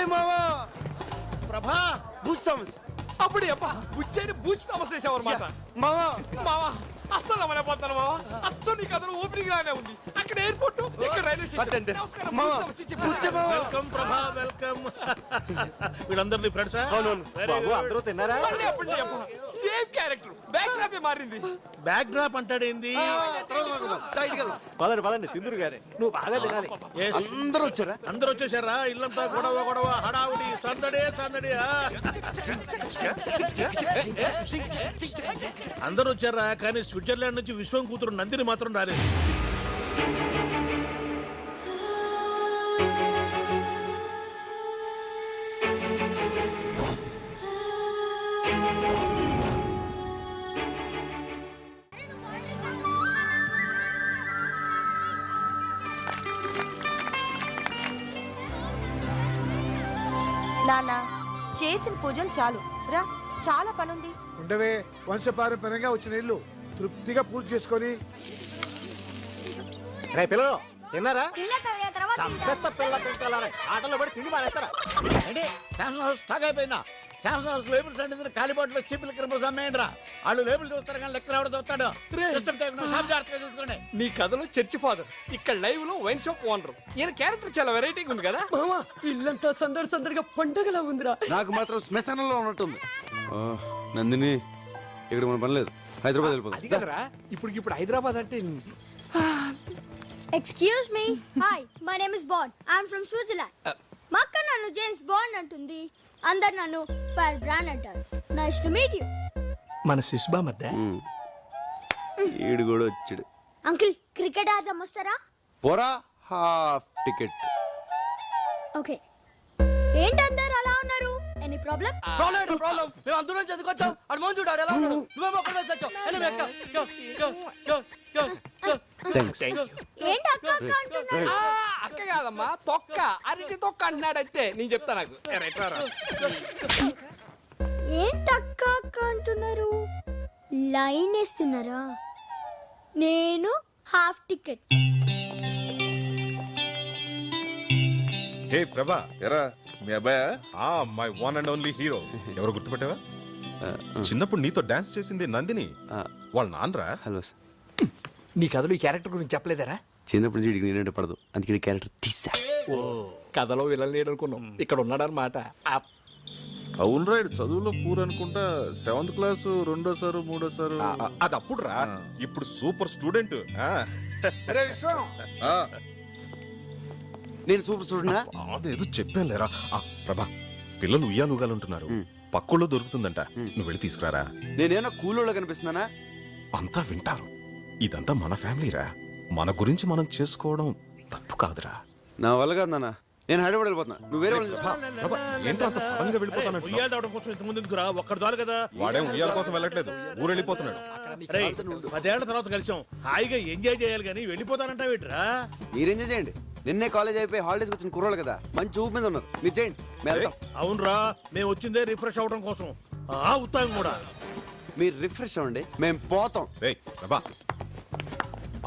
బుచ్చయ్య మావా ప్రభా Booch Thomas అప్పుడు అబ్బా బుచ్చైని బూచ్ తమసేసావు అనమాట మావా మావా అస్సలు నమ్మలేకపోతున్నాను మావా అచ్చం నీ కథలో ఓపెనింగ్ లానే ఉంది అక్కడ ఎయిర్పోర్ట్ ఇక్కడ రైల్వే స్టేషన్ నమస్కారం మావా, బూచ్ తమస్ ఇచ్చి బుచ్చయ్య మావా. వెల్కమ్ ప్రభా వెల్కమ్. వీళ్ళందరూ ఫ్రెండ్సా? అవునవును. బాబు అందరూ తిన్నారా? మళ్ళీ అప్పుడు అబ్బా సేమ్ క్యారెక్టర్ బ్యాక్ డ్రాప్ మారింది బ్యాక్ డ్రాప్ అంటాడేంది? పదండి పదండి తిందురు గారే నువ్వు బాగా తినాలి. Yes. అందరూ వచ్చారా? అందరూ వచ్చేసారా? ఇల్లంతా గొడవ గొడవ హడావుడి సందడే సందడి. అందరూ వచ్చారా? కానీ స్విట్జర్లాండ్ నుంచి విశ్వం కూతురు నందిని మాత్రం రాలేదు. నాన్న చేసిన పూజలు చాలు రా, చాలా పనుంది. ఉండవే, వంశపారంపర్యంగా వచ్చిన ఇల్లు తృప్తిగా పూజ చేసుకొని. రే పిల్లలు తిన్నారా? చంపేస్తా పిల్ల పెంచాలని ఆటలో పడి తిండి మానేస్తారా? అంటే శాంసంగ్ హౌస్ స్టాక్ అయిపోయిందా? శాంసంగ్ హౌస్ లేబుల్స్ అంటే కాలిబాట్లో చీపులు కిరమలు అమ్మేయండిరా. వాళ్ళు లేబుల్ చూస్తారు కానీ లెక్కలు ఎవడో చూస్తాడు. ఇష్టం తగిన షాప్ జాగ్రత్తగా చూసుకోండి. నీ కథలో చర్చి ఫాదర్, ఇక్కడ లైవ్ లో వైన్ షాప్ ఓనర్. ఈయన క్యారెక్టర్ చాలా వెరైటీగా ఉంది కదా మామా. ఇల్లంతా సందడి సందడిగా పండగలా ఉందిరా. నాకు మాత్రం శ్మశానంలో ఉన్నట్టుంది. నందిని, ఇక్కడ మన పని లేదు, హైదరాబాద్ అది వెళ్ళిపోతుంది. కదరా ఇప్పుడు హైదరాబాద్ అంటే Excuse me. Hi, my name is Bond. I'm from Switzerland. మా అక్క నన్ను జేమ్స్ బాండ్ అంటుంది. అందరు నన్ను ఫైర్ బ్రాండ్ అంటారు. Nice to meet you. మన శిశుబా మధ్య ఈడు కూడా వచ్చాడు. అంకుల్ క్రికెట్ ఆడదాం వస్తారా? పోరా, హాఫ్ టికెట్. ఓకే. ఏంటి అందరు అలా ఉన్నారు? Any problem? ప్రాబ్లం మేము అందరం చదువుకొచ్చాం. అడు మోహన్ చూడాడు ఎలా ఉన్నాడు. నువ్వేమో ఒక్కడే వచ్చావు. థ్యాంక్స్. ఏంటి అక్క అక్క అంటున్నారు? అక్క కాదమ్మా, తొక్క, అరటి తొక్క అంటున్నాడంటే. నేను చెప్తా నాకు. ఏంటి అక్క అక్క అంటున్నారు? లైన్ వేస్తున్నారా? నేను హాఫ్ టికెట్. హే ప్రభా, ఎరా మీ అబ్బాయా? My one and only hero. ఎవరు గుర్తుపెట్టావా? చిన్నప్పుడు నీతో డాన్స్ చేసింది నందిని, వాళ్ళ నాన్నరా. Hello sir. నీ కథలో ఈ క్యారెక్టర్ గురించి చెప్పలేదరా? చిన్నప్పటి నుంచి వీడికి నేనంటే పడదు, అందుకే క్యారెక్టర్ తీసా. ఓ, కథలో విలన్ లేడు అనుకున్నాం, ఇక్కడ ఉన్నాడనమాట. అవును రా, చదువులో పూర్ అనుకుంటా. 7th క్లాస్, 2వ సారు 3వ సారు. అది అప్పుడు రా, ఇప్పుడు సూపర్ స్టూడెంట్. నేను సూపర్ స్టూడెంట్. అదేదో చెప్పాను లేరా. ప్రభా, పిల్లలు ఉయ్యాలుగాలుంటున్నారు, పక్కలో దొరుకుతుందంట, నువ్వు వెళ్ళి తీసుకురారా. నేనేమన్నా కూలోళ్ళ కనిపిస్తున్నానా? అంతా వింటారు. ఇదంతా మన ఫ్యామిలీరా, మన గురించి మనం చేసుకోవడం తప్పు కాదురా. నా వల్ల కాదు నాన్న, నేను హైదరాబాద్ వెళ్ళిపోతున్నా. నువ్వు వేరే వాళ్ళు ఏంటో అంత సడన్ గా వెళ్ళిపోతానంట. ఉయ్యాల దావడం కోసం ఇంతకుముందు ఎందుకురా? ఒక్కడు చాలు కదా. వాడేం ఉయ్యాల కోసం వెళ్ళట్లేదు, ఊరు వెళ్ళిపోతున్నాడు. 10 ఏళ్ల తర్వాత కలిసాం, హాయిగా ఎంజాయ్ చేయాలి కానీ వెళ్ళిపోతానంటా వీటిరా. మీరు ఎంజాయ్ చేయండి. నిన్నే కాలేజ్ అయిపోయి హాలిడేస్ వచ్చిన కుర్రోళ్ళు కదా, మంచి ఊపు మీద ఉన్నారు. మీరు చేయండి, మేము వెళ్తాం. అవునరా, మేము వచ్చిందే రిఫ్రెష్ అవడం కోసం. ఉత్తాం కూడా. మీరు రిఫ్రెష్ అవ్వండి, మేము పోతాం. రేయ్ ప్రభా,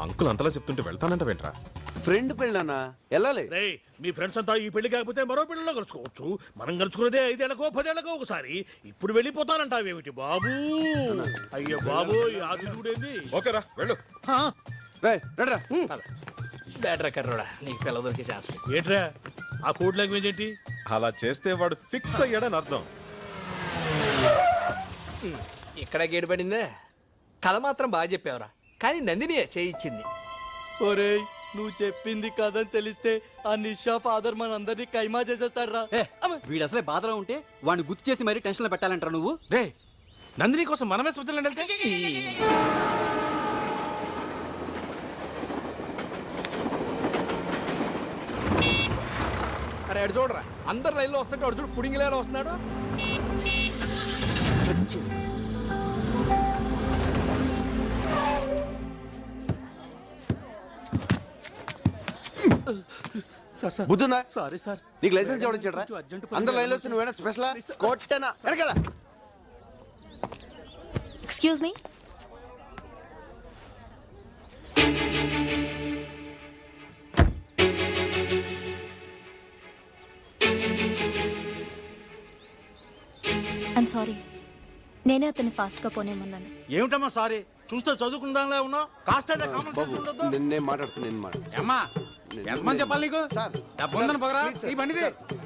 అంకుల్ అంతలా చెప్తుంటే వెళ్తానంట వెంట్రా. ఫ్రెండ్ పెళ్ళన్నా వెళ్ళాలి. రేయ్, మీ ఫ్రెండ్స్ అంతా ఈ పెళ్లి కాకపోతే మరో పెళ్లిలో కలుసుకోవచ్చు. మనం కలుసుకున్నదే 5 ఏళ్లకో 10 ఏళ్లకో ఒకసారి. ఇప్పుడు వెళ్ళిపోతానంటావేమిటి బాబు? అయ్యో బాబు, ఈ ఆదిత్యుడేంది? ఓకేరా, వెళ్ళు. రేయ్ రండిరా. బేటరా కర్రోడా, నీకు పిల్ల దొరికే ఛాన్స్. ఏంట్రా ఆ కోడ్ లాంగ్వేజ్ ఏంటి? అలా చేస్తే వాడు ఫిక్స్ అయ్యాడని అర్థం. ఇక్కడ గేడు పడిందే. కథ మాత్రం బాగా చెప్పావురా, కానీ నందిని చేయించింది. ఒరేయ్, నువ్వు చెప్పింది కదని తెలిస్తే ఆ నిషా ఫాదర్ మనందరినీ కైమా చేసేస్తాడు రా. వీడు అసలే బాధలో ఉంటే వాడిని గుర్తు చేసి మరీ టెన్షన్ లో పెట్టాలంటారు నువ్వు. రే, నందిని కోసం మనమే స్విట్జర్లాండ్ వెళ్తే. అరే అడు చూడరా, అందరు లైన్లో వస్తుంటే అడు చూడు పుడింగిలేలో వస్తున్నాడు. బుద్ధుందా? Sorry sir. నీకు లైసెన్స్ ఎవరు ఇచ్చాడ్రా? అందరు లైన్లో వస్తే నువ్వేనా స్పెషలా? కొట్టనా వెనకాల. Excuse me. I'm sorry. నేనే అతన్ని ఫాస్ట్గా పోనేమన్నాను. ఏమిటమ్మా సారీ, చూస్తే చదువుకుందాంలే ఉన్నావు, కాస్త బాబు నేను మాట్లాడుతున్నాను అమ్మా ఎంతమంది చెప్పాలి నీకు సార్ పొందని పగరా ఈ బండిది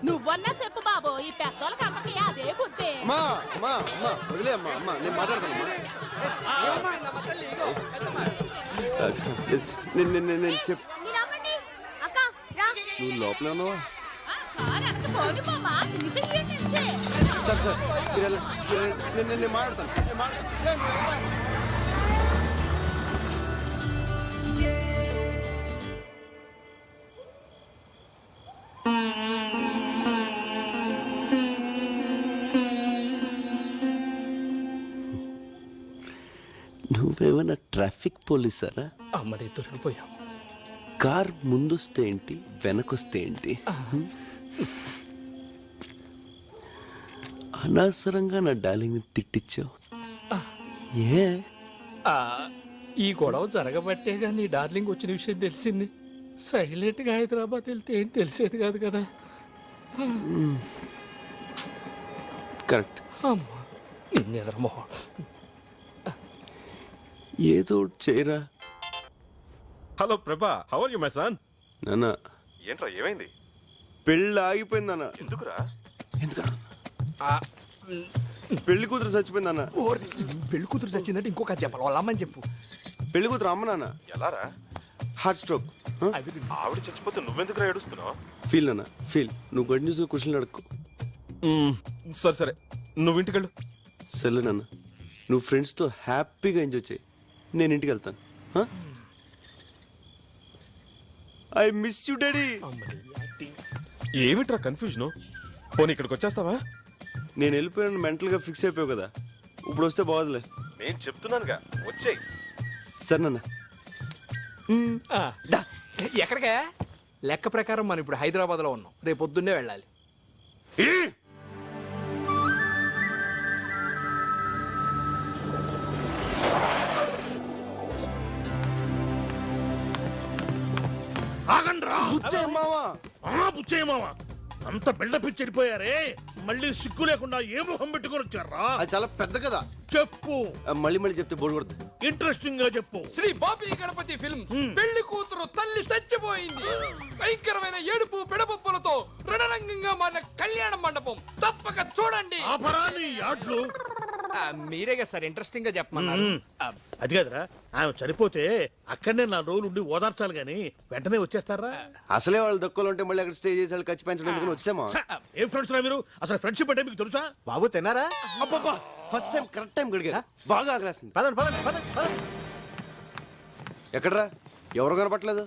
నువ్వన్నా చెప్పు బాబు, ఈ పెద్దోళ్ళకి అందరికి అదే బుద్ధి. అమ్మా అమ్మా అమ్మా వదిలే అమ్మా అమ్మా నేను మాట్లాడతాను నేను చెప్ మీరు ఆపండి. అక్క రా. నువ్వు లోపలే ఉన్నావా కారు వెనక పోగి మామా, నిజం ఏంటి? సార్ సార్ నేను మాట్లాడతాను నువ్వేమన్నా ట్రాఫిక్ పోలీసారా? అమ్మడి దొరికిపోయాం. కార్ ముందొస్తే ఏంటి వెనకొస్తే ఏంటి? అనవసరంగా నా డార్లింగ్ తిట్టించావు. ఏ ఈ గొడవ జరగబట్టేగా నీ డార్లింగ్ వచ్చిన విషయం తెలిసింది. సైలెంట్ గా హైదరాబాద్ వెళ్తే ఏం తెలిసేది కాదు కదా. కరెక్ట్. అమ్మా నిన్న ఎదరమోహం. ఏదో ఒకటి చేయరా. Hello Prabha, how are you my son? నాన్న ఏంట్రా ఏమైంది? పెళ్ళి ఆగిపోయింది అన్న. ఎందుకురా? ఎందుకన్నా? పెళ్లి కూతురు చచ్చిపోయింది అన్న. పెళ్లి కూతురు చచ్చిందంటే ఇంకొక చెప్పాలి, వాళ్ళ అమ్మని చెప్పు. పెళ్లి కూతురు అమ్మ నాన్న ఎలారా? Heart stroke. ఆవిడ చచ్చిపోతే నువ్వెందుకురా ఏడుస్తున్నావు? ఫీల్ అన్న ఫీల్. నువ్వు గుడ్ న్యూస్ క్వశ్చన్ అడుక్కో. సరే సరే, నువ్వు ఇంటికెళ్ళు. సరే నాన్న, నువ్వు ఫ్రెండ్స్తో హ్యాపీగా ఎంజాయ్ చేయి. నేను ఇంటికి వెళ్తాను. I miss you daddy. ఏమిట్రా కన్ఫ్యూజన్? పోనీ ఇక్కడికి వచ్చేస్తావా? నేను వెళ్ళిపోయాను మెంటల్గా ఫిక్స్ అయిపోయావు కదా, ఇప్పుడు వస్తే బాగోదులే. నేను చెప్తున్నానుగా, వచ్చేయ్. సరే నాన్న. ఎక్కడికే? లెక్క ప్రకారం మనం ఇప్పుడు హైదరాబాద్ లో ఉన్నాం, రేపు పొద్దున్నే వెళ్ళాలి. ఆగండ్రా. మావా బుచ్చయ్య మామ, అంత బిల్డప్ ఇచ్చి వెళ్ళిపోయారే, మళ్ళీ సిగ్గు లేకుండా ఏ మొహం పెట్టుకొని వచ్చారా? అది చాలా పెద్ద కదా. చెప్పు, మళ్ళీ మళ్ళీ చెప్తే బోర్డు కొడుతుంది. ఇంట్రెస్టింగ్ గా చెప్పు. శ్రీ బాబీ గణపతి ఫిల్మ్స్. పెళ్లి కూతురు తల్లి చచ్చిపోయింది. భయంకరమైన ఏడుపు పిడపప్పులతో రణరంగంగా మారిన కళ్యాణ మండపం. తప్పక చూడండి. ఆపరాని యాడ్లు. మీరేగా సార్ ఇంట్రెస్టింగ్ గా చెప్పమన్నారు. అది కదరా, ఆమె చనిపోతే అక్కడనే 4 రోజులు ఉండి ఓదార్చాలి గాని వెంటనే వచ్చేస్తారా? అసలే వాళ్ళు దొక్కలు ఉంటే మళ్ళీ అక్కడ స్టే చేసి వాళ్ళు ఖర్చు పెంచడం ఎందుకు వచ్చామా? ఏం ఫ్రెండ్స్ రా మీరు? అసలు ఫ్రెండ్షిప్ అంటే మీకు తెలుసా? బాబు తిన్నారా? అబ్బబ్బా, ఫస్ట్ టైం కరెక్ట్ టైం గడిగా. బాగా ఆగలేస్తుంది. పదండి పదండి పదండి పదండి. ఎక్కడ్రా? ఎవరు కనపట్లేదు?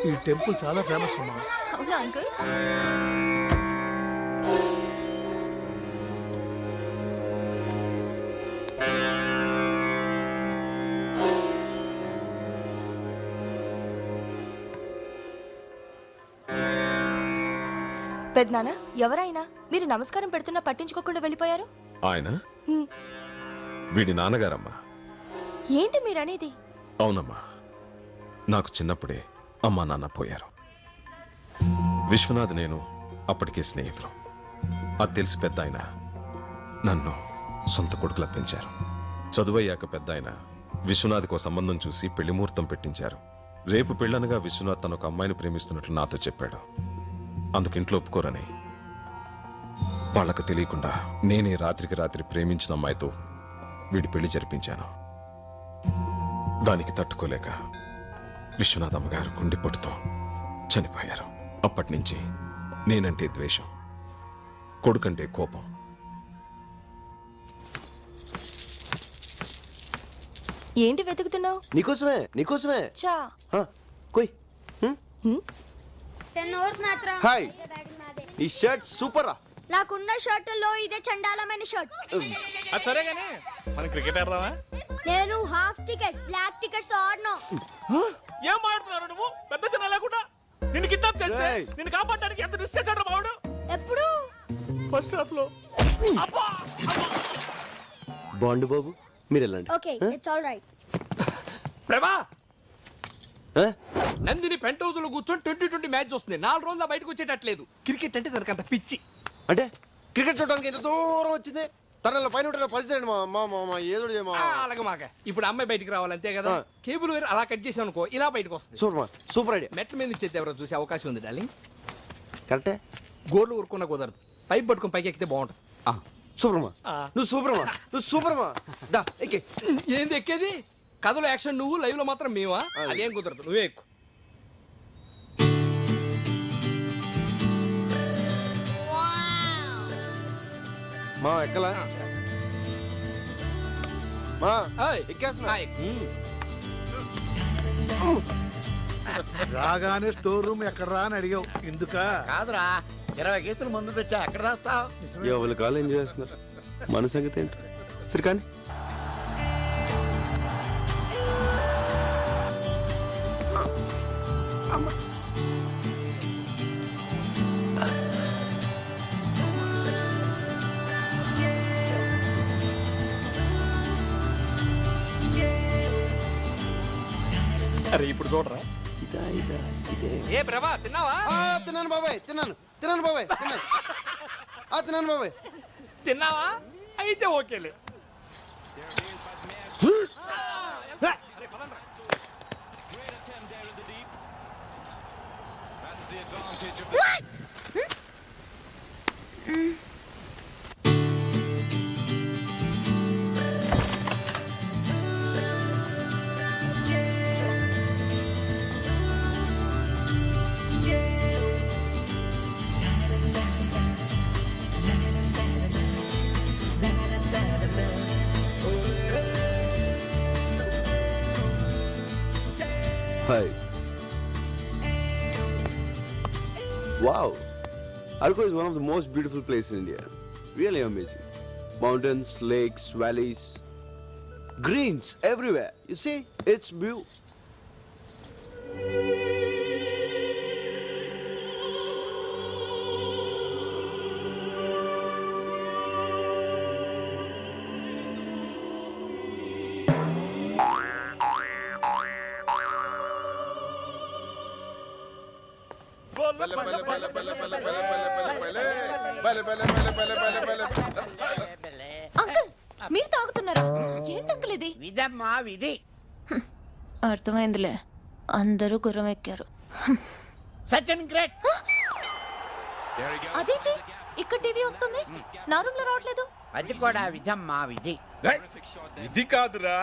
ఈ టెంపుల్ చాలా ఫేమస్ అమ్మా. అవునా అంకుల్? పెద్దనాన్న, ఎవరైనా మీరు నమస్కారం పెడుతున్నా పట్టించుకోకుండా వెళ్ళిపోయారు. ఆయన వీడి నాన్నగారమ్మా. ఏంటి మీరనేది? అవునమ్మా, నాకు చిన్నప్పుడే అమ్మా నాన్న పోయారు. విశ్వనాథ్ నేను అప్పటికే స్నేహితులు. అది తెలిసి పెద్ద ఆయన నన్ను సొంత కొడుకులా పెంచారు. చదువయ్యాక పెద్ద ఆయన విశ్వనాథ్కో సంబంధం చూసి పెళ్లి ముహూర్తం పెట్టించారు. రేపు పెళ్ళనగా విశ్వనాథ్ తన ఒక అమ్మాయిని ప్రేమిస్తున్నట్లు నాతో చెప్పాడు. అందుకు ఇంట్లో ఒప్పుకోరని వాళ్ళకు తెలియకుండా నేనే రాత్రికి రాత్రి ప్రేమించిన అమ్మాయితో వీడి పెళ్లి జరిపించాను. దానికి తట్టుకోలేక విశ్వనాథ్ అమ్మగారు గుండెపోటుతో చనిపోయారు. అప్పటి నుంచి నేనంటే ద్వేషం, కొడుకంటే కోపం. ఏంటి వెతుకుతున్నావు? నీకోసమే నీకోసమే. చా కొయ్. 10 hours మ్యాచ్ రా. హాయ్, ఈ షర్ట్ సూపర్ రా. నాకున్న షర్టుల్లో ఇదే చండాలమైన షర్ట్. సరే గానీ మనం క్రికెట్ ఆడదామా? నేను హాఫ్ టికెట్ బ్లాక్ టికెట్స్ ఆడను. ఏం మాట్లాడుతున్నారు నువ్వు? పెద్ద చిన్న లేకుండా నిన్ను కిడ్నాప్ చేస్తే ఏయ్. నిన్ను కాపాడడానికి ఎంత రిస్క్ చేశాడు బావుడు. ఎప్పుడు? ఫస్ట్ హాఫ్ లో. బాండు బాబు మీరు వెళ్ళండి. Okay, it's all right. ప్రభా, ఆ? నందిని పెంట్ హౌస్ లో కూర్చొని 2020 మ్యాచ్ వస్తుంది. 4 రోజుల్లో బయటకు వచ్చేటట్లేదు. క్రికెట్ అంటే తనకు అంత పిచ్చి. అంటే క్రికెట్ చూడడానికి ఎంత దూరం వచ్చింది? తనలో పైన ఉంటే పరిస్థితి మా ఏదో అలాగే మాక ఇప్పుడు అమ్మాయి బయటికి రావాలి అంతే కదా. కేబుల్ వైర్ అలా కట్ చేసాం అనుకో ఇలా బయటకు వస్తుంది. Super idea. మెట్ల మీద ఇచ్చేది ఎవరో చూసే అవకాశం ఉంది డార్లింగ్. కరెక్టే. గోర్లు ఊరుకున్నా కుదరదు. పైప్ పట్టుకుని పైకి ఎక్కితే బాగుంటుంది. సూపర్మా నువ్వు సూపర్మా దా ఎక్కే. ఏంది ఎక్కేది? కథలో యాక్షన్ నువ్వు, లైవ్ లో మాత్రం మేమా? అదేం కుదరదు, నువ్వే ఎక్కువ. మా ఎక్కలా మా ఏయ్, ఎక్కేస్తున్నా. రాగానే స్టోర్ రూమ్ ఎక్కడరా అని అడిగావు. ఎందుకా? కాదురా 20 కేసులు మందు తెచ్చా ఎక్కడ రాస్తావు? ఎవరి కాలు ఎంజాయ్ చేస్తున్నారు. మన సంగతి ఏంటి? సరే కానీ అరే ఇప్పుడు చూడరా. ఏ ప్రభా తిన్నావా? తిన్నాను బాబాయ్ తిన్నాను బాబాయ్ తిన్నాను బాబాయ్. తిన్నావా? అయితే ఓకేలే. Hi. Wow. Arco is one of the most beautiful places in India. Really amazing. Mountains, lakes, valleys, greens everywhere. You see, it's beautiful. Uncle మీరు తాగుతున్నారా? ఏంటి అంకుల్ ఇది? విధమ్మా విధి. అర్థమైందిలే, అందరూ గుర్రం ఎక్కారు. సచిన్ గ్రేట్. అదేంటి ఇక్కడ టీవీ వస్తుంది, నా రూమ్ లో రావట్లేదు? అది కూడా విధమ్మా విధి. ఇది కాదురా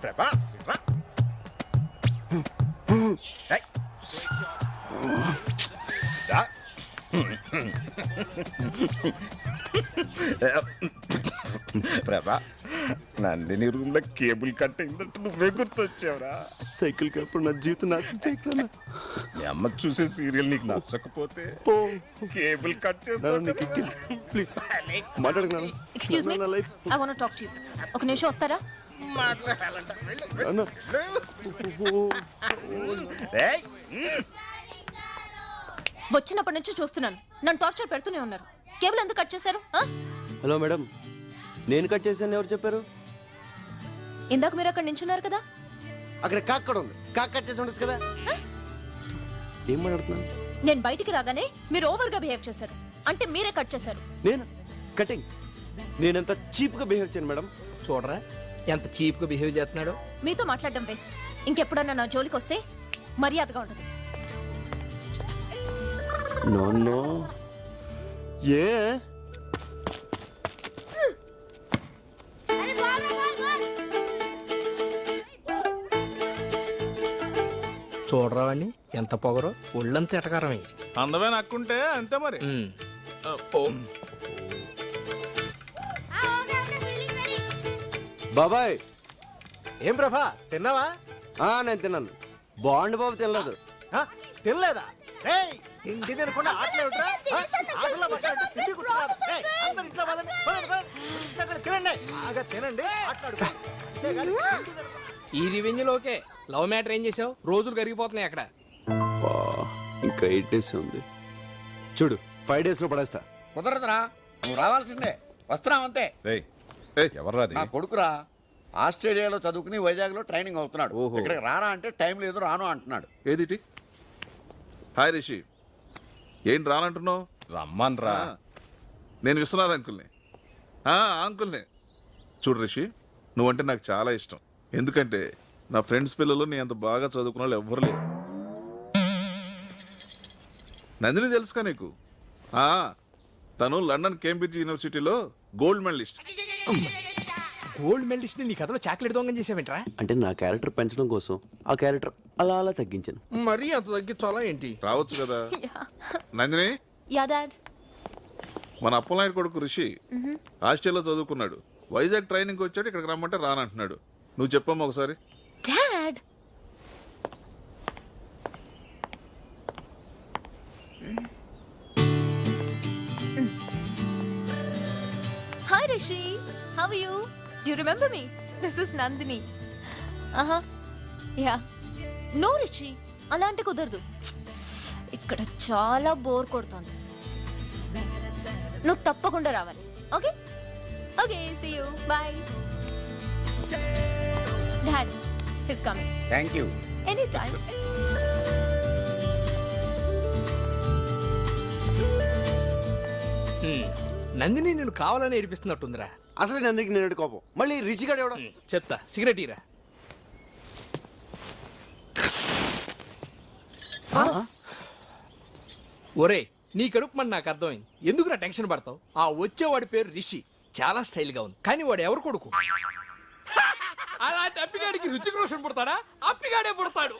ప్రభా. ప్రభా నందిని రూమ్ లో కేబుల్ కట్ అయిందంటే నువ్వే గుర్తొచ్చావురా. సైకిల్ కప్పుడు నా జీవితం నాకు చేయగలనా? మీ అమ్మ చూసే సీరియల్ నీకు నచ్చకపోతే కేబుల్ కట్ చేస్తాను. ప్లీజ్ మాట్లాడుకున్నా. Excuse me, I want to talk to you. ఒక నిమిషం వస్తారా? వచ్చినప్పటి నుంచి చూస్తున్నాను, నన్ను టార్చర్ పెడుతూనే ఉన్నారు. కేబుల్ ఎందుకు కట్ చేశారు? హలో మేడం, నేను కట్ చేశాను ఎవరు చెప్పారు? ఇందాక మీరు అక్కడ నించున్నారు కదా. అక్కడ కాక్ కూడా ఉంది, కాక్ కట్ చేసి ఉండొచ్చు కదా. ఏం మాట్లాడుతున్నాను? నేను బయటికి రాగానే మీరు ఓవర్ గా బిహేవ్ చేశారు, అంటే మీరే కట్ చేశారు. నేను కటింగ్? నేనంత చీప్ గా బిహేవ్ చేయను మేడం. చూడరా ఎంత చీప్ గా బిహేవ్ చేస్తున్నాడు. మీతో మాట్లాడడం వేస్ట్. ఇంకెప్పుడన్నా నా జోలికి వస్తే మర్యాదగా ఉండదు. నో ఏ చూడరా వాడిని ఎంత పొగరో, ఒళ్ళంత ఎటకారమే. అందమే నక్కుంటే అంతే మరి. బాబాయ్. ఏం ప్రభా తిన్నావా? నేను తిన్నాను. బాండ్ బాబు తినలేదు. తినలేదా? తిండి తినకుండా ఆటలు ఏమిట్రా? ఆటల్లో పడ్డారంటే తిండి గుర్తురాదు. అందరూ ఇంట్లో పదండి. తినండి, బాగా తినండి, ఆటలాడుకోండి. అంతేగాని తిండి తినకుండా. ఈ రివెంజ్ ఓకే, లవ్ మ్యాటర్ ఏం చేసావు? రోజులు కరిగిపోతున్నాయి అక్కడ. ఇంకా 8 days ఉంది. చూడు 5 days లో పడేస్తా. కుదరదురా, నువ్వు రావాల్సిందే. వస్తున్నావంతే. ఎవర్రాది? నా కొడుకురా, ఆస్ట్రేలియాలో చదువుకుని వైజాగ్ లో ట్రైనింగ్ అవుతున్నాడు. ఓహో. ఇక్కడికి రారా అంటే టైం లేదు రాను అంటున్నాడు. ఏదిటి? హాయ్ రిషి, ఏంటి రానంటున్నావు? రమ్మన్రా. నేను విశ్వనాథ్ అంకుల్ని. అంకుల్ని. చూడు రిషి, నువ్వంటే నాకు చాలా ఇష్టం. ఎందుకంటే నా ఫ్రెండ్స్ పిల్లలు నీ అంత బాగా చదువుకున్న వాళ్ళు ఎవ్వరు లేరు. నందిని తెలుసుకా నీకు? తను లండన్ కేంబ్రిడ్జ్ యూనివర్సిటీలో గోల్డ్ మెడలిస్ట్. గోల్డ్ మెడలిస్ట్ నీ కథలో చాక్లెట్ దొంగం చేసావేంట్రా? అంటే నా క్యారెక్టర్ పెంచడం కోసం ఆ క్యారెక్టర్ అలా అలా తగ్గించాను. మరీ అంత తగ్గించాలా ఏంటి? రావచ్చు కదా. Nandini, yeah dad. మన అప్పలనాయుడు కొడుకు రిషి హాస్టల్లో చదువుకున్నాడు. వైజాగ్ ట్రైనింగ్ వచ్చాడు, ఇక్కడికి రమ్మంటే రానంటున్నాడు. నువ్వు చెప్పమ్మా ఒకసారి. Dad hi Rishi, how are you? Do you remember me? This is Nandini. Yeah. No Rishi, అలాంటి కుదరదు. ఇక్కడ చాలా బోర్ కొడుతోంది. నువ్వు తప్పకుండా రావాలి. Okay okay, see you, bye. Dad his coming. Thank you. Any time. Nandini నేను కావాలని ఏడిపిస్తున్నట్టుందిరా. అసలు నందికి నేను కోపం, మళ్ళీ రిషిగాడు ఎవడో. చెప్తా, సిగరెట్ ఇరా. ఒరే, నీ కడుపు మన నాకు అర్థమైంది. ఎందుకు నా టెన్షన్ పడతావు? ఆ వచ్చేవాడి పేరు రిషి, చాలా స్టైల్ గా ఉంది. కానీ వాడు ఎవరు కొడుకు? అలాంటి అప్పిగాడికి రుచిక రోషన్ పుడతాడా? అప్పిగాడే పుడతాడు.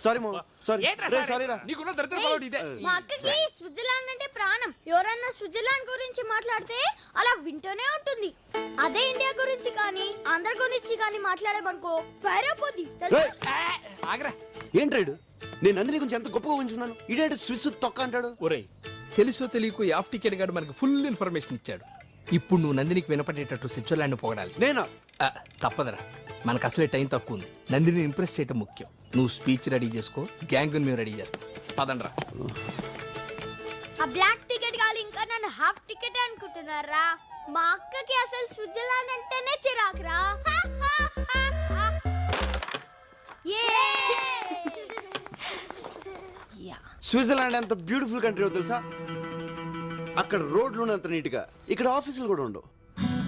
సారీ మా, సారీ. ఏంట్రా రే, సారీ? సారీ రా. నీకున్న దరిద్ర పడవడు ఇదే. మా అక్కకి స్విట్జర్లాండ్ అంటే ప్రాణం. ఎవరన్నా స్విట్జర్లాండ్ గురించి మాట్లాడితే అలా వింటూనే ఉంటుంది. అదే ఇండియా గురించి కానీ ఆంధ్ర గురించి కానీ మాట్లాడేమనుకో ఫైర్ అయిపోద్ది. రే, ఆగరా. ఏంట్రాడు? నేను నందిని గురించి ఎంత గొప్పగా ఉంచున్నాను, ఇదేంటి స్విస్ తొక్క అంటాడు. ఒరేయ్, తెలుసో తెలియకు యాఫ్ టికెట్ గాడు మనకి ఫుల్ ఇన్ఫర్మేషన్ ఇచ్చాడు. ఇప్పుడు నువ్వు నందినికి వినపడేటట్టు స్విట్జర్లాండ్ పొగడాలి. నేనా? తప్పదరా, మనకు అసలే టైం తక్కువ ఉంది. నందిని ఇంప్రెస్ చేయటం ముఖ్యం. నువ్వు స్పీచ్ రెడీ చేసుకో, గ్యాంగ్ మేము రెడీ చేస్తాం. పదండ్రా. ఆ బ్లాక్ టికెట్ కాదు, ఇంకా నన్ను హాఫ్ టికెట్ అనుకుంటున్నారా? మా అక్కకి అసలు స్విట్జర్లాండ్ అంటేనే చిరాకురా. స్విట్జర్లాండ్ ఎంత బ్యూటిఫుల్ కంట్రీ తెలుసా? అక్కడ రోడ్లు అంత నీట్గా, ఇక్కడ ఆఫీసులు కూడా ఉండవు.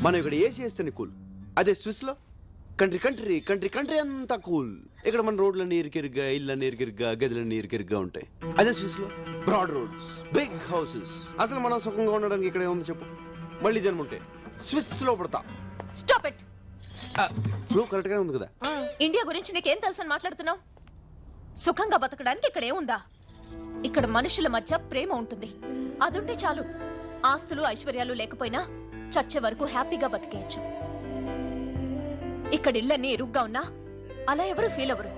మనం ఇక్కడ ఏసీ వేస్తేనే కూల్. అదే స్విస్ లో కంట్రీ కంట్రీ కంట్రీ కంట్రీ అంతా కూల్. ఇక్కడ మన రోడ్లన్నీ ఇరికిరిగ్గా, ఇళ్ళన్నీ ఇరికిరిగ్గా, గదులన్నీ ఇరికిరిగ్గా ఉంటాయి. అదే స్విస్ లో బ్రాడ్ రోడ్స్, బిగ్ హౌసెస్. అసలు మనం సుఖంగా ఉండడానికి ఇక్కడ ఏముంది చెప్పు? మళ్ళీ జన్మ ఉంటే స్విస్ లో పడతా. Stop it. ఫ్లో కరెక్ట్ గానే ఉంది కదా? ఇండియా గురించి నీకేం తెలుసని మాట్లాడుతున్నావు? సుఖంగా బతకడానికి ఇక్కడ ఏముందా? ఇక్కడ మనుషుల మధ్య ప్రేమ ఉంటుంది. అదుంటే చాలు. ఆస్తులు ఐశ్వర్యాలు లేకపోయినా చచ్చే వరకు హ్యాపీగా బతికేయచ్చు. ఇక్కడ ఇళ్ళన్నీ ఇరుగ్గా ఉన్నా అలా ఎవరు ఫీల్ అవ్వరు.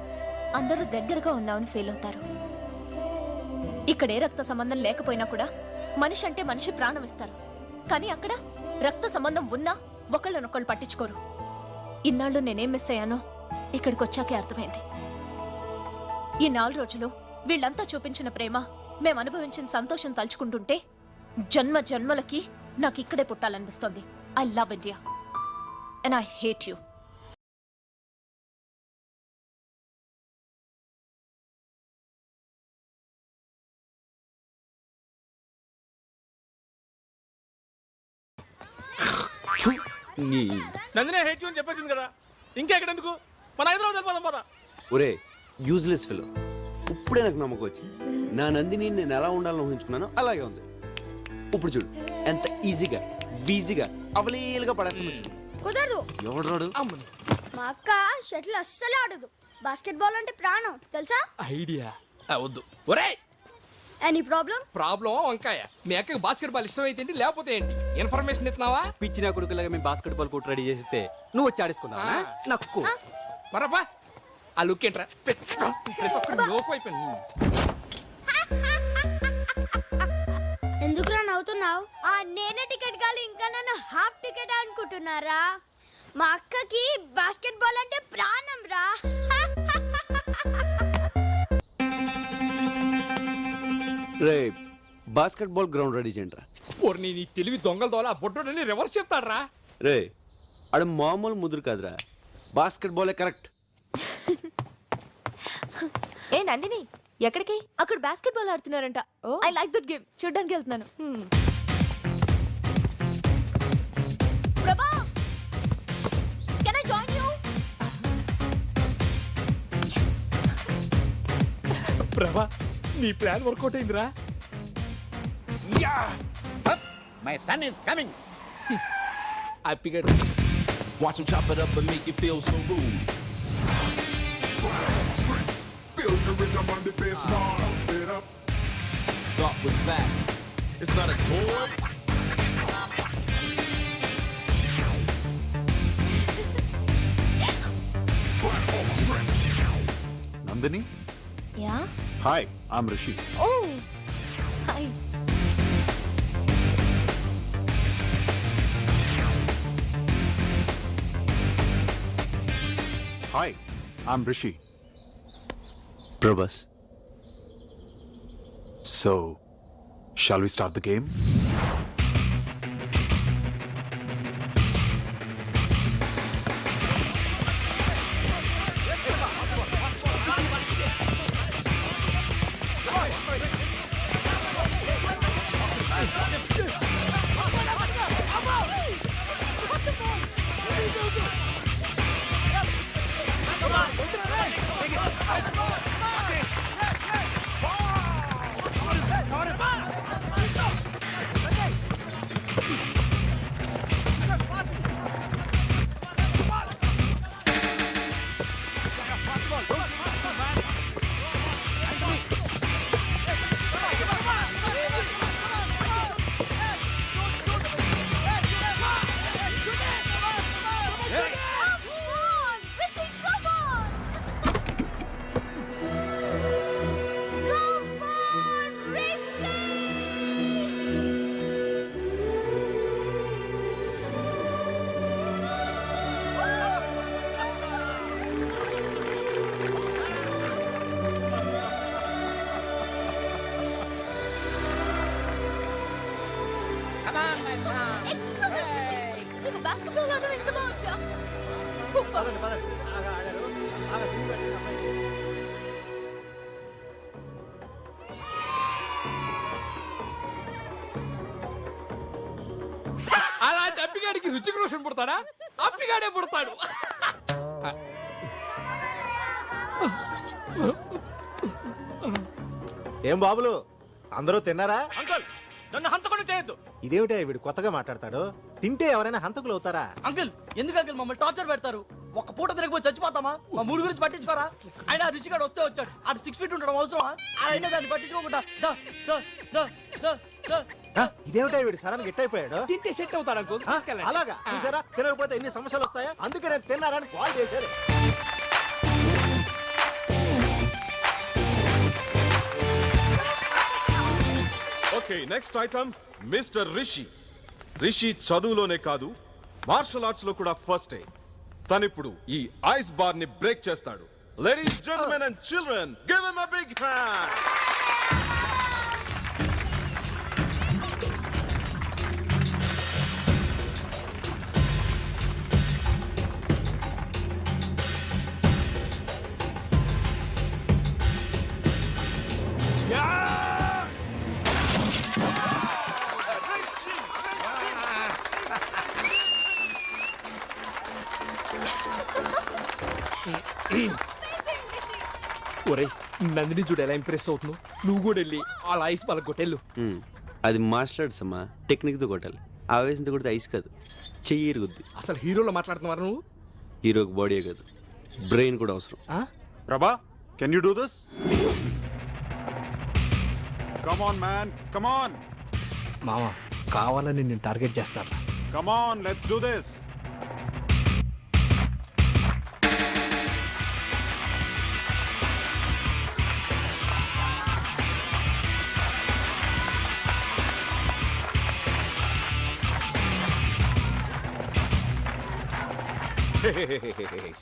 అందరూ దగ్గరగా ఉన్నామని ఫీల్ అవుతారు. ఇక్కడ ఏ రక్త సంబంధం లేకపోయినా కూడా మనిషి అంటే మనిషి ప్రాణం ఇస్తారు. కానీ అక్కడ రక్త సంబంధం ఉన్నా ఒకళ్ళనొకళ్ళు పట్టించుకోరు. ఇన్నాళ్ళు నేనేం మిస్ అయ్యానో ఇక్కడికి వచ్చాకే అర్థమైంది. ఈ 4 రోజులు వీళ్ళంతా చూపించిన ప్రేమ, మేము అనుభవించిన సంతోషం తలుచుకుంటుంటే జన్మ జన్మలకి నాకు ఇక్కడే పుట్టాలనిపిస్తోంది. I love India and I hate you. Nandini hate you అని చెప్పేసింది కదా, ఇంకా ఎక్కడెందుకు? మన హైదరాబాద్ వెళ్ళిపోదాం పద. ఒరే యూజ్లెస్ ఫెలో, ఇప్పుడే నాకు నమ్మకం వచ్చింది. నా నందిని నేను ఎలా ఉండాలని ఊహించుకున్నానో అలాగే ఉంది. ఇప్పుడు చూడు ఎంత ఈజీగా బీజీగా అవలీలుగా పడేస్తాను. కుదరదు. ఎవడు రాడు? మా అక్క షటిల్ అస్సలు ఆడదు. బాస్కెట్ బాల్ అంటే ప్రాణం తెలుసా? ఐడియా వద్దు. ఒరే, ఎనీ ప్రాబ్లం? ప్రాబ్లం వంకాయ. మీ అక్కకి బాస్కెట్ బాల్ ఇష్టం అయితే ఏంటి, లేకపోతే ఏంటి? ఇన్ఫర్మేషన్ ఇస్తున్నావా? పిచ్చిన కొడుకులాగా మేము బాస్కెట్ బాల్ కోర్టు రెడీ చేస్తే నువ్వు వచ్చి ఆడేసుకుందావా? నక్కు మరపా ఆ లుక్ ఏంట్రా? ప్రతి ఒక్కటి లోపు అయిపోయింది. ఎందుకురా నవ్వుతున్నావు? ఆ నేనే టికెట్ కాదు, ఇంకా నన్ను హాఫ్ టికెట్ అనుకుంటున్నారా? మా అక్కకి బాస్కెట్ బాల్ అంటే ప్రాణం రా. రే బాస్కెట్ బాల్ గ్రౌండ్ రెడీ చేయండి రా. నీ తెలివి దొంగల దోల బొడ్డోని రివర్స్ చెప్తాడ్రా. రే ఆడ మామూలు ముదురు కాదురా, బాస్కెట్ బాలే కరెక్ట్. ఏ నందిని, ఎక్కడికి? అక్కడ బాస్కెట్బాల్ ఆడుతున్నారంట. I like that game. చూడ్డానికి వెళ్తున్నాను. Prabha, can I join you? Prabha, నీ ప్లాన్ వర్కౌట్ అయిందిరా. My son is coming. హ్యాపీగా Watch him chop it up and make you feel so rude. Feel the rhythm on the bass, pump it up. Thought was fat. It's not a toy. Nandini? Yeah? Hi, I'm Rishi. Oh, hi. Hi, I'm Rishi. Prabhas. So, shall we start the game? Basketball ఆడడం ఎంత బాగుంచా. Super. అలాంటి అప్పిగాడికి రుచిక రోషన్ పుడతాడా? అప్పిగాడే పుడతాడు. ఏం బాబులు, అందరూ తిన్నారా? Uncle, నన్ను హంతకుండా చేయొద్దు. ఇదేమిటా వీడు కొత్తగా మాట్లాడతాడు? తింటే ఎవరైనా హంతకులు అవుతారా? అంకుల్, ఎందుకు అంకుల్ మమ్మల్ని టార్చర్ పెడతారు? ఒక్క పూట తిరగపోయి చచ్చిపోతామా? మా మూడు గురించి పట్టించుకోరా? ఆయన రిచిగాడు వస్తే వచ్చాడు. ఆడు 6 feet ఉండడం అవసరమా? ఆయన దాన్ని పట్టించుకోకుండా ఇదేమిటా వీడు సడన్ గా అయిపోయాడు? తింటే సెట్ అవుతాడు అంకుల్. అలాగా చూసారా, తినకపోతే ఎన్ని సమస్యలు వస్తాయా? అందుకే నేను తిన్నారని కాల్ చేశారు. Okay, next item mister Rishi. Rishi చదువులోనే కాదు, మార్షల్ ఆర్ట్స్ లో కూడా ఫస్ట్. తనిప్పుడు ఈ ఐస్ బార్ ని బ్రేక్ చేస్తాడు. Ladies, gentlemen and children, give him a big hand. ఒరే, నందిని చూడు ఎలా ఇంప్రెస్ అవుతున్నావు. నువ్వు కూడా వెళ్ళి అలా ఐస్ వాళ్ళకి కొట్టెళ్ళు. అది మార్షల్ ఆర్ట్స్ అమ్మా, టెక్నిక్తో కొట్టాలి. ఆవేశంతో కొడితే ఐస్ కాదు, చెయ్యి ఇరుగుద్ది. అసలు హీరోలో మాట్లాడుతున్నారు నువ్వు. హీరోకి బాడీ కాదు, బ్రెయిన్ కూడా అవసరం. Prabha, can you do this? Come on, man. Come on. మామ, కావాలని నేను టార్గెట్ చేస్తాను. Come on, let's do this.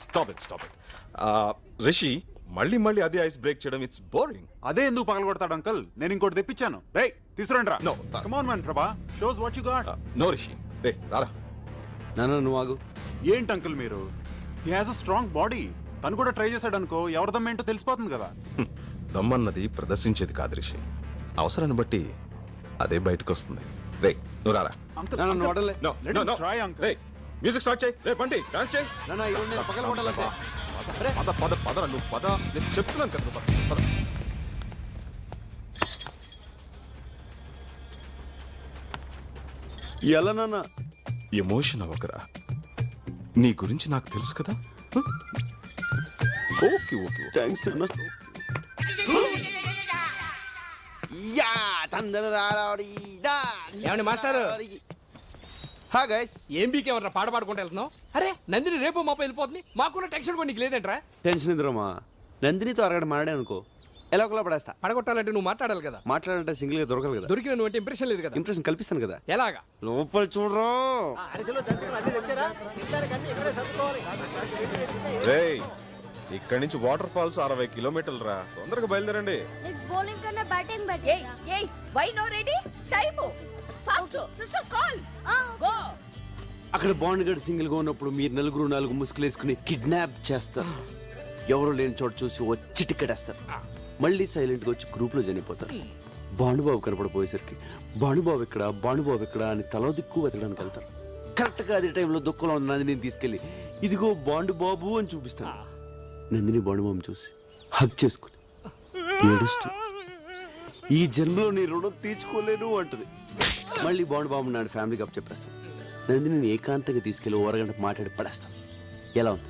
Stop it. Rishi, మళ్ళీ మళ్ళీ అదే ఐస్ బ్రేక్ చేయడం ఇట్స్ బోరింగ్. అదే ఎందుకు పగలగొడతాడు అంకల్? నేను ఇంకోటి తెప్పించాను. రేయ్, తీసుకురండి రా. No. Come on, man, Prabha. Shows what you got. No Rishi, రే రారా. నాన్న నువ్వు ఆగు. ఏంటి అంకుల్ మీరు? He has a strong body. తను కూడా ట్రై చేశాడు అనుకో, ఎవరిదమ్మేంటో తెలిసిపోతుంది కదా. దమ్మన్నది ప్రదర్శించేది కాదు రిషి, అవసరాన్ని బట్టి అదే బయటకు వస్తుంది. రే నువ్వు రారా. మ్యూజిక్ స్టార్ట్ చేయి. రే బండి డాన్స్ చేయి. పద పద పద నువ్వు పద, నేను చెప్తున్నాను కదా నువ్వు పద. ఎలా నాన్న? ఎమోషన్ అవ్వకరా, నీ గురించి నాకు తెలుసు కదా. ఓకే ఓకే థ్యాంక్స్ నాన్న. ఏమండి మాస్టర్? హా గైస్. ఏం బీకేమన్నా పాట పాడుకుంటూ వెళ్తున్నావు? అరే నందిని రేపు మాప వెళ్ళిపోతుంది, మాకున్న టెన్షన్ కూడా నీకు లేదంట్రా? టెన్షన్ ఎందురమ్మా, నందినితో అరగడ మాడే అనుకో ఎలా ఒకలా పడేస్తా. పడగొట్టాలంటే నువ్వు మాట్లాడాలి కదా. మాట్లాడాలంటే సింగిల్ గా దొరకాలి కదా. దొరికిన నువ్వు అంటే ఇంప్రెషన్ లేదు కదా. ఇంప్రెషన్ కల్పిస్తాను కదా. ఎలాగా? లోపల చూడరా. అరిసెలు జంతువులు అన్ని తెచ్చారా? తినడానికన్నీ ఇక్కడే సర్దుకోవాలి. రేయ్ ఇక్కడి నుంచి వాటర్ ఫాల్స్ 60 కిలోమీటర్లు రా, తొందరగా బయలుదేరండి. నెక్స్ట్ బౌలింగ్ కన్నా బ్యాటింగ్ ఏయ్ ఏయ్ why no ready time fast sister call go. అక్కడ బాండ్ గడ్ సింగిల్ గా ఉన్నప్పుడు మీరు నలుగురు 4 ముసుగులు వేసుకుని కిడ్నాప్ చేస్తారు. ఎవరు లేని చోట చూసి వచ్చి టిక్కెటేస్తారు. మళ్ళీ సైలెంట్ గా వచ్చి గ్రూప్ లో చనిపోతారు. భానుబాబు కనపడిపోయేసరికి భానుబాబు ఇక్కడ అని తలో దిక్కు వెతకడానికి వెళ్తారు. కరెక్ట్ గా అదే టైంలో దుఃఖంలో ఉన్న నందిని తీసుకెళ్లి ఇదిగో బాండు బాబు అని చూపిస్తాను. నందిని బాండుబాబు చూసి హగ్ చేసుకుని ఏడుస్తూ ఈ జన్మలో నీ రుణం తీర్చుకోలేను అంటది. మళ్ళీ బాండుబాబు నాడు ఫ్యామిలీకి అప్ చెప్పేస్తాను. నందిని ఏకాంతంగా తీసుకెళ్లి 1 అరగంట మాట్లాడి పడేస్తాను. ఎలా ఉంది?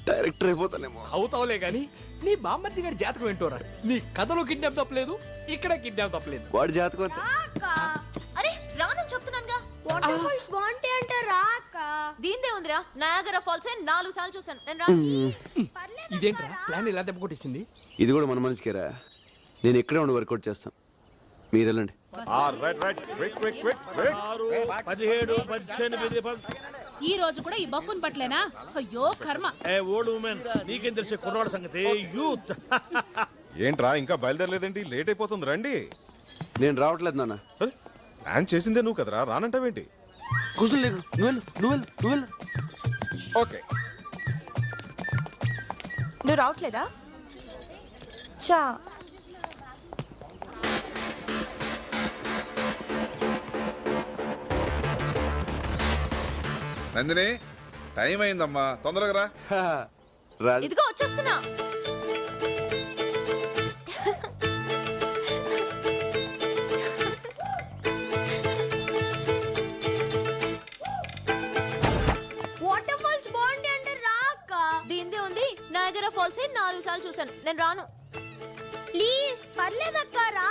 డైరెక్టర్ అయిపోతానేమో. అవుతావులే గానీ నీ బామ్మర్ది గారి జాతకం ఏంటోరా? నీ కథలో కిడ్నాప్ తప్పలేదు, ఇక్కడ కిడ్నాప్ తప్పలేదు. వాడి జాతకం అంతే. అరే రానని చెప్తున్నానుగా. వాటర్ ఫాల్స్ బాగుంటాయి అంటే రాక. దీందే ఉందిరా, నయాగరా ఫాల్స్ 4 సార్లు చూసాను నేను. రా. ఇదేంట్రా ప్లాన్ ఇలా దెబ్బ కొట్టేసింది? ఇది కూడా మన మనిషికేరా. నేను ఎక్కడే ఉండి వర్కౌట్ చేస్తాను, మీరు వెళ్ళండి. 17, 18 ఈ రోజు కూడా ఈ బఫ్ఫున్ పట్లేనా? అయ్యో కర్మ. ఓల్డ్ ఉమెన్ నీకేం తెలిసే కుర్రాడు సంగతి. యూత్ ఏంట్రా ఇంకా బయలుదేరలేదేంటి? లేట్ అయిపోతుంది, రండి. నేను రావట్లేదు నాన్న. ప్లాన్ చేసిందే నువ్వు కదరా, రానంటావేంటి? కూర్చొని లేకు. నువ్వు వెళ్ళు. ఓకే. నువ్వు రావట్లేదా? చా నందిని టైం అయిందమ్మా, తొందరగా రా. రాదు. ఇదిగో వచ్చేస్తున్నా. వాటర్ ఫాల్స్ బాగుంటాయి అంటే రాక. దీందే ఉంది, నయాగరా ఫాల్స్ 4 సార్లు చూసాను నేను. రాను ప్లీజ్. పర్లేదక్క రా.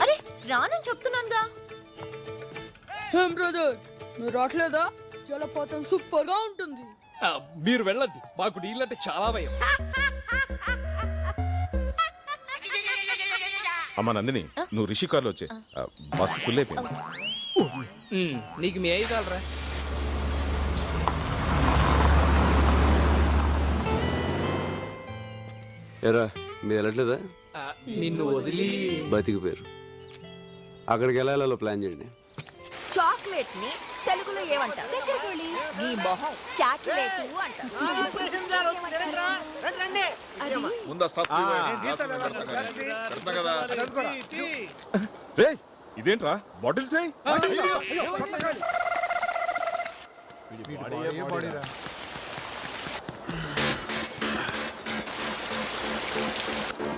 అరే రానని చెప్తున్నానుగా. ఏం బ్రదర్ నువ్వు రావట్లేదా? జలపాతం సూపర్ గా ఉంటుంది. మీరు వెళ్ళండి, మాకు నీళ్ళంటే చాలా భయం. అమ్మా నందిని, నువ్వు రిషి కార్లో వచ్చే, బస్సు ఫుల్ అయిపోయింది. నీకు మీ అయ్యి కాలరా? ఎరా మీరు వెళ్ళట్లేదా? నిన్ను వదిలి బతికిపోయారు. అక్కడికి వెళ్ళాలో ప్లాన్ చేయండి. చాక్లెట్ ని తెలుగులో ఏమంటారు? చక్కెరకేళి. నీ మొహం చాక్లెట్ అంటారు. ముందు కదా. రేయ్ ఇదేంట్రా బాటిల్స్?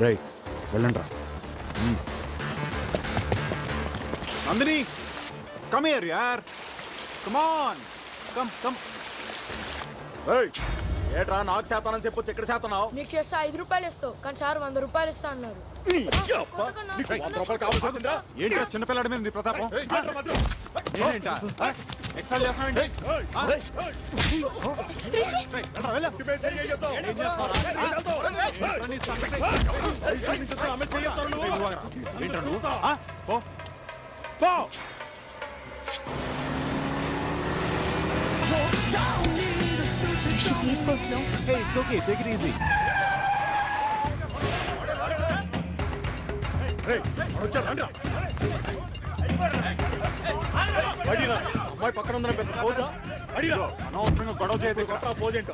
రేయ్ వెళ్ళండ్రా. నందిని కమ్ హియర్ యార్, కమ్ ఆన్, కమ్. ఏట్రా నాకు శాతానని చెప్పొచ్చు, ఎక్కడ శాతనావు? నీకు చేస్తే 5 రూపాయలు ఇస్తావు, కానీ సార్ 100 రూపాయలు ఇస్తా అన్నారు. ఏంట్రా చిన్నపిల్లాడి మీద నీ ప్రతాపం? ఏంటా ఎక్స్ట్రా చేస్తానండి? Please go slow. Hey, it's okay. Take it easy. Hey, అమ్మాయి పక్కన ఉందని పెద్ద పోజా. అడిగా అనవసరంగా గొడవ చేయదు కొత్త పోజేంటో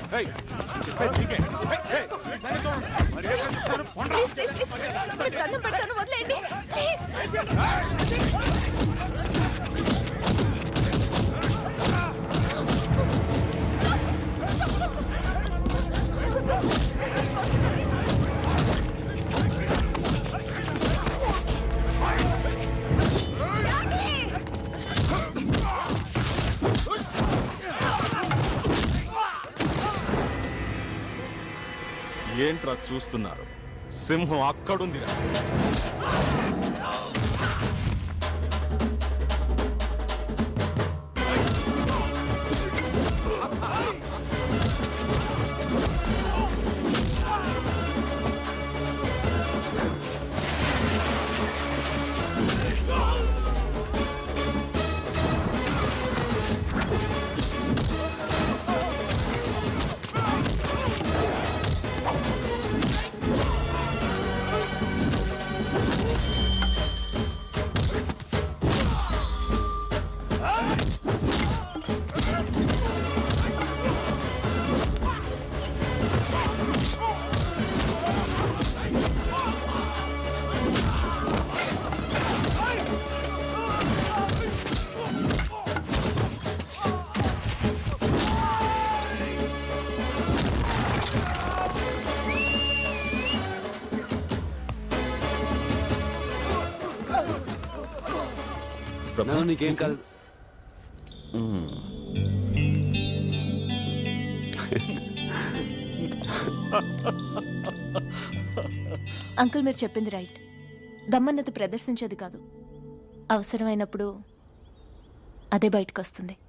ప్లీజ్ ప్లీజ్ ప్లీజ్ మీకు దండం పెడతాను వదిలేయండి ప్లీజ్ ఏంట్రా చూస్తున్నారు? సింహం అక్కడుందిరా. నాన్న నీకేం కాదు. అంకుల్ మీరు చెప్పింది రైట్. దమ్మన్నది ప్రదర్శించేది కాదు, అవసరమైనప్పుడు అదే బయటకు వస్తుంది.